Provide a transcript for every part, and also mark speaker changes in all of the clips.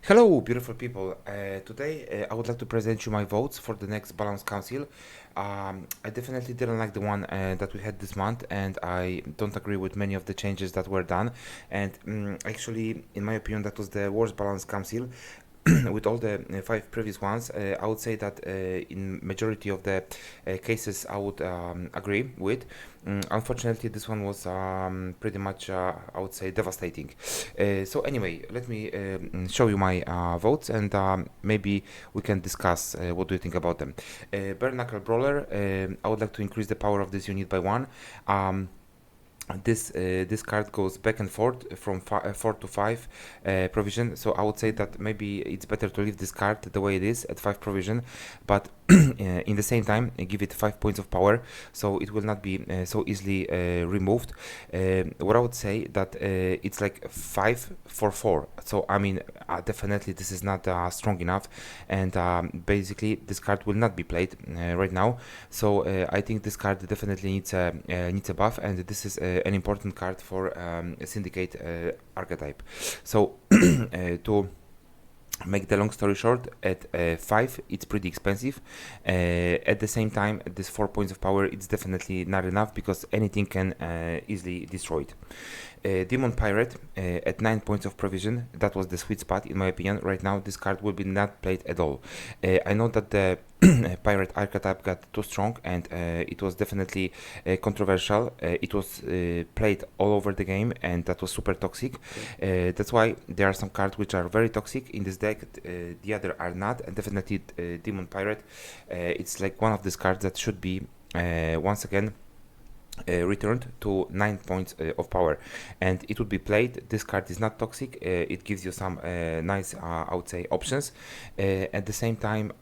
Speaker 1: Hello, beautiful people. Today I would like to present you my votes for the next Balance Council. I definitely didn't like the one that we had this month, and I don't agree with many of the changes that were done. And actually, in my opinion, that was the worst Balance Council. With all the five previous ones, I would say that in majority of the cases I would agree with. Unfortunately, this one was pretty much, I would say, devastating. So anyway, let me show you my votes, and maybe we can discuss what do you think about them. Bare Knuckle Brawler, I would like to increase the power of this unit by one. This card goes back and forth from 4 to 5 provision, so I would say that maybe it's better to leave this card the way it is at 5 provision, but in the same time give it 5 points of power, so it will not be so easily removed. What I would say that it's like 5 for 4, so I mean definitely this is not strong enough, and basically this card will not be played right now, so I think this card definitely needs a buff, and this is an important card for a syndicate archetype. So to make the long story short, at 5 it's pretty expensive. At the same time, this 4 points of power, it's definitely not enough because anything can easily destroy it. Demon Pirate at 9 points of provision, that was the sweet spot in my opinion. Right now this card will be not played at all. I know that the pirate archetype got too strong, and it was definitely controversial. It was played all over the game, and that was super toxic. That's why there are some cards which are very toxic in this deck, the other are not, and definitely Demon Pirate, it's like one of these cards that should be once again returned to 9 points of power, and it would be played. This card is not toxic, it gives you some nice I would say options. At the same time,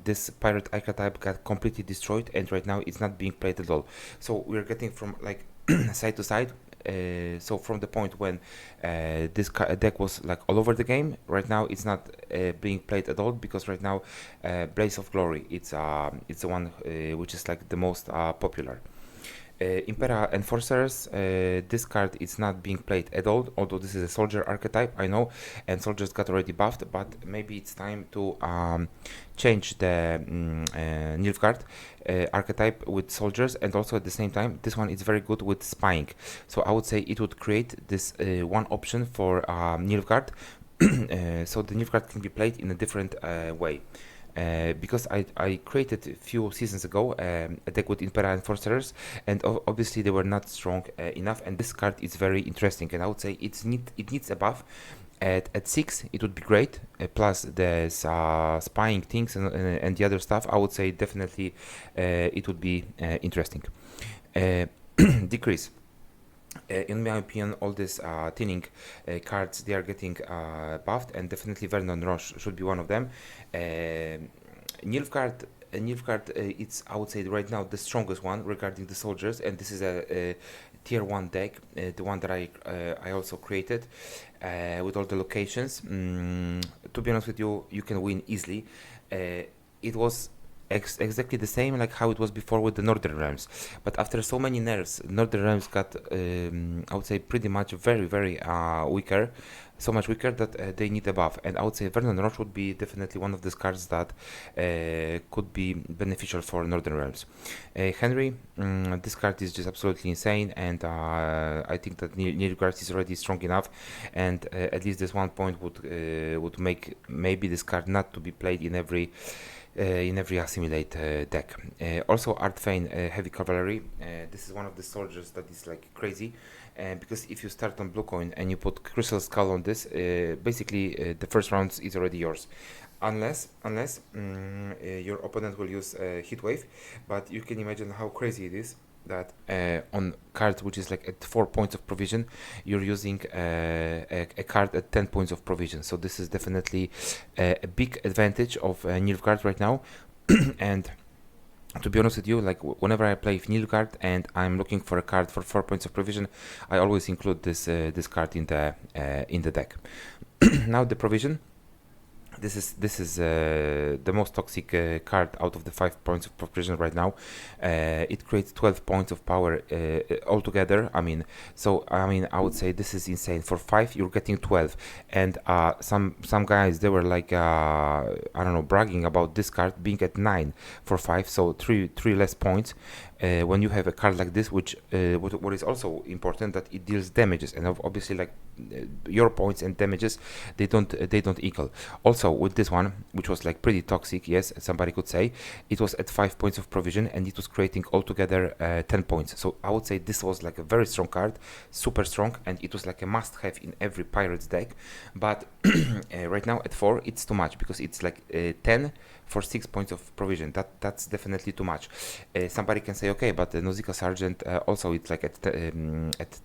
Speaker 1: this pirate archetype got completely destroyed, and right now it's not being played at all, so we're getting from like side to side. So from the point when this deck was like all over the game, right now it's not being played at all, because right now Blaze of Glory, it's the one which is like the most popular. Impera Enforcers, this card is not being played at all, although this is a soldier archetype, I know, and soldiers got already buffed, but maybe it's time to change the nilfgaard archetype with soldiers, and also at the same time this one is very good with spying, so I would say it would create this one option for nilfgaard. So the nilfgaard can be played in a different way. Because I created a few seasons ago a deck with Impera Enforcers, and obviously they were not strong enough, and this card is very interesting, and I would say it needs a buff. At 6 it would be great, plus the spying things and the other stuff, I would say definitely it would be interesting. Decrease. In my opinion, all these thinning cards, they are getting buffed, and definitely Vernon Roche should be one of them. Nilfgaard, it's, I would say right now the strongest one regarding the soldiers, and this is a tier 1 deck, the one that I also created with all the locations. To be honest with you, you can win easily. It was exactly the same like how it was before with the Northern Realms, but after so many nerfs, Northern Realms got I would say pretty much very weaker, so much weaker that they need a buff, and I would say Vernon Roche would be definitely one of these cards that could be beneficial for Northern Realms. Henry, this card is just absolutely insane, and I think that Nilfgaard is already strong enough, and at least this 1 point would make maybe this card not to be played in every assimilate deck. Also Artfane Heavy Cavalry, this is one of the soldiers that is like crazy, because if you start on blue coin and you put Crystal Skull on this, basically the first round is already yours, unless your opponent will use Heat Wave, but you can imagine how crazy it is that on cards which is like at 4 points of provision, you're using a card at 10 points of provision, so this is definitely a big advantage of Nilfgaard right now. And to be honest with you, like whenever I play Nilfgaard and I'm looking for a card for 4 points of provision, I always include this card in the deck. Now the provision. this is the most toxic card out of the 5 points of provision right now. It creates 12 points of power altogether. I mean, so I mean, I would say this is insane. For 5, you're getting 12, and some guys, they were like I don't know, bragging about this card being at 9 for 5, so three less points. When you have a card like this, which what is also important, that it deals damages, and obviously like your points and damages, they don't equal. Also with this one, which was like pretty toxic, yes, somebody could say, it was at 5 points of provision and it was creating altogether 10 points. So I would say this was like a very strong card, super strong, and it was like a must have in every pirates deck. But right now at 4 it's too much, because it's like 10 for 6 points of provision. That's definitely too much. Somebody can say, okay, but the Nausicaa Sergeant also it's like at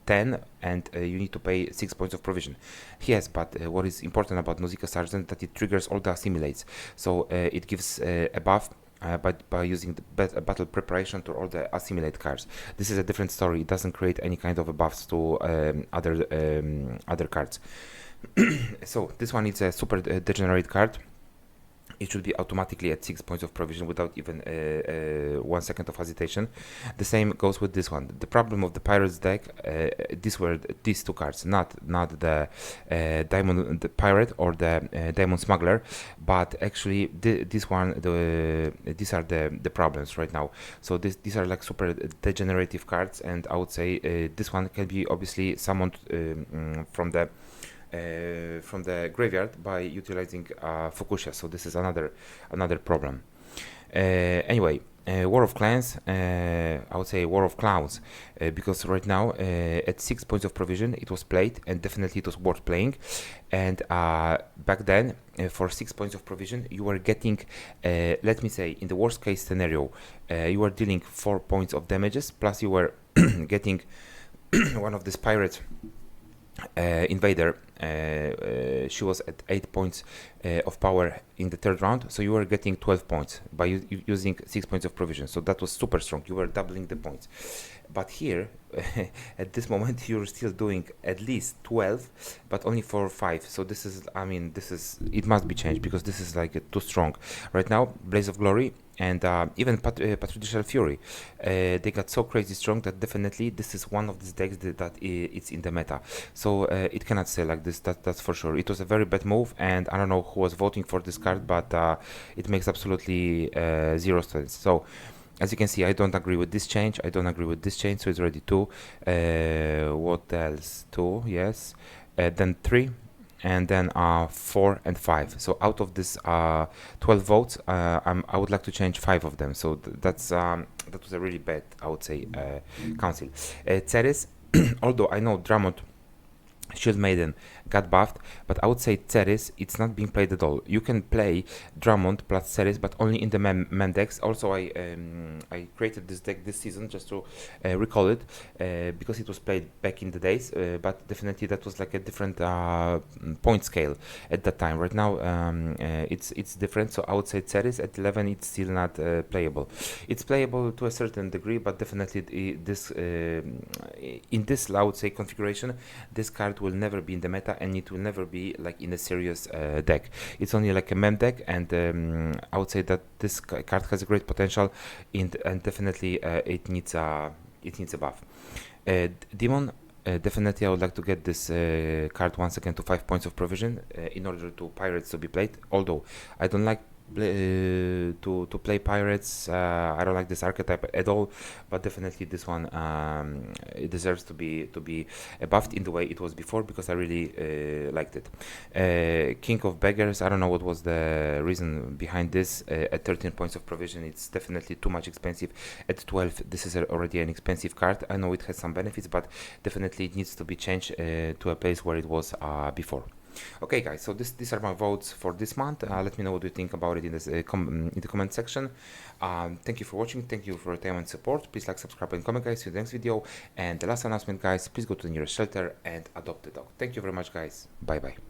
Speaker 1: 10, and you need to pay 6 points of provision. Yes, but what is important about Nausicaa Sergeant, that it triggers all the assimilates, so it gives a buff by using the battle preparation to all the assimilate cards. This is a different story. It doesn't create any kind of buffs to other cards. So this one is a super degenerate card. It should be automatically at 6 points of provision without even 1 second of hesitation. The same goes with this one. The problem of the pirates deck, these two cards, not the diamond the pirate or the diamond smuggler, but actually this one, these are the problems right now. So these are like super degenerative cards, and I would say this one can be obviously summoned from the graveyard by utilizing Fukusha. So this is another problem. Anyway, War of Clans, I would say War of Clowns, because right now at 6 points of provision it was played, and definitely it was worth playing. And back then for 6 points of provision you were getting, let me say, in the worst case scenario, you were dealing 4 points of damages, plus you were getting one of these pirates invader. She was at 8 points of power in the third round, so you were getting 12 points by using 6 points of provision. So that was super strong. You were doubling the points. But here at this moment you're still doing at least 12, but only for 5. So this is, I mean, it must be changed, because this is like too strong right now. Blaze of Glory and even Patricial Fury, they got so crazy strong that definitely this is one of these decks that it's in the meta. So it cannot stay like this, that's for sure. It was a very bad move, and I don't know who was voting for this card, but it makes absolutely zero sense. So as you can see, I don't agree with this change, I don't agree with this change, so it's already 2. What else? 2, yes. Then 3, and then 4 and 5. So out of this 12 votes, I would like to change 5 of them. So that was a really bad, I would say, council. Ceres, although I know Drummond Shield Maiden got buffed, but I would say Ceres, it's not being played at all. You can play Drummond plus Ceres, but only in the main decks. Also, I created this deck this season just to recall it, because it was played back in the days, but definitely that was like a different point scale at that time. Right now it's different, so I would say Ceres at 11, it's still not playable. It's playable to a certain degree, but definitely this in this, I would say, configuration, this card will never be in the meta, and it will never be like in a serious deck. It's only like a mem deck, and I would say that this card has a great potential, and definitely it needs a buff. Demon, definitely I would like to get this card once again to 5 points of provision in order to pirates to be played. Although I don't like to play pirates, I don't like this archetype at all, but definitely this one it deserves to be buffed in the way it was before, because I really liked it. King of Beggars, I don't know what was the reason behind this. At 13 points of provision, it's definitely too much expensive. At 12, this is already an expensive card. I know it has some benefits, but definitely it needs to be changed to a place where it was before. Okay guys, so these are my votes for this month. Let me know what you think about it in the comment section. Thank you for watching, thank you for your time and support. Please like, subscribe and comment guys. See you in the next video. And the last announcement guys, please go to the nearest shelter and adopt a dog. Thank you very much guys, bye bye.